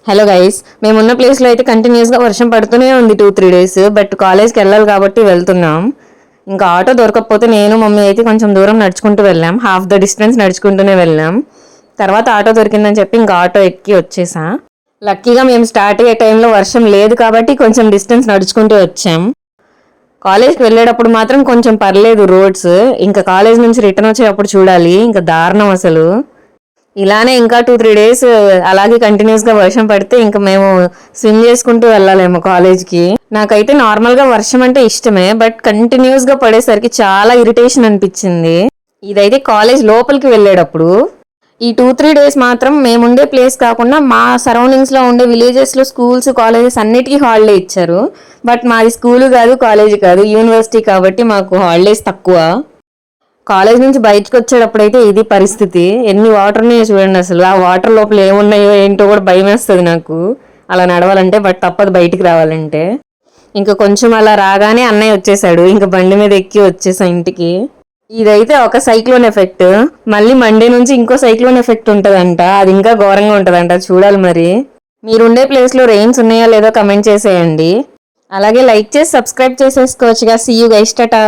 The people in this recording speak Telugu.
హలో గైస్, మేమున్న ప్లేస్లో అయితే కంటిన్యూస్గా వర్షం పడుతూనే ఉంది 2-3 డేస్. బట్ కాలేజ్కి వెళ్ళాలి కాబట్టి వెళ్తున్నాం. ఇంకా ఆటో దొరకకపోతే నేను మమ్మీ అయితే కొంచెం దూరం నడుచుకుంటూ వెళ్ళాం. హాఫ్ ద డిస్టెన్స్ నడుచుకుంటూనే వెళ్ళాం. తర్వాత ఆటో దొరికిందని చెప్పి ఇంకా ఆటో ఎక్కి వచ్చేసా. లక్కీగా మేము స్టార్ట్ అయ్యే టైంలో వర్షం లేదు కాబట్టి కొంచెం డిస్టెన్స్ నడుచుకుంటూ వచ్చాం. కాలేజ్కి వెళ్ళేటప్పుడు మాత్రం కొంచెం పర్లేదు రోడ్స్. ఇంకా కాలేజ్ నుంచి రిటర్న్ వచ్చేటప్పుడు చూడాలి, ఇంకా దారుణం అసలు. ఇలానే ఇంకా 2-3 డేస్ అలాగే కంటిన్యూస్గా వర్షం పడితే ఇంకా మేము స్విమ్ చేసుకుంటూ వెళ్ళాలేమో కాలేజ్కి. నాకైతే నార్మల్గా వర్షం అంటే ఇష్టమే, బట్ కంటిన్యూస్గా పడేసరికి చాలా ఇరిటేషన్ అనిపించింది. ఇదైతే కాలేజ్ లోపలికి వెళ్ళేటప్పుడు. ఈ 2-3 డేస్ మాత్రం మేముండే ప్లేస్ కాకుండా మా సరౌండింగ్స్లో ఉండే విలేజెస్లో స్కూల్స్ కాలేజెస్ అన్నిటికీ హాలిడే ఇచ్చారు. బట్ మాది స్కూలు కాదు, కాలేజీ కాదు, యూనివర్సిటీ కాబట్టి మాకు హాలిడేస్ తక్కువ. కాలేజ్ నుంచి బయటకు వచ్చేటప్పుడు అయితే ఇది పరిస్థితి. ఎన్ని వాటర్ ఉన్నాయో చూడండి అసలు. ఆ వాటర్ లోపల ఏమున్నాయో ఏంటో కూడా భయం వేస్తుంది నాకు అలా నడవాలంటే. బట్ తప్పదు బయటికి రావాలంటే. ఇంకా కొంచెం అలా రాగానే అన్నయ్య వచ్చేసాడు. ఇంకా బండి మీద ఎక్కి వచ్చేసా ఇంటికి. ఇదైతే ఒక సైక్లోన్ ఎఫెక్ట్. మళ్ళీ మండే నుంచి ఇంకో సైక్లోన్ ఎఫెక్ట్ ఉంటుందంట. అది ఇంకా ఘోరంగా ఉంటుందంట. చూడాలి మరి. మీరుండే ప్లేస్లో రెయిన్స్ ఉన్నాయా లేదో కమెంట్ చేసేయండి. అలాగే లైక్ చేసి సబ్స్క్రైబ్ చేసేసుకోవచ్చుగా. See you guys, Tata.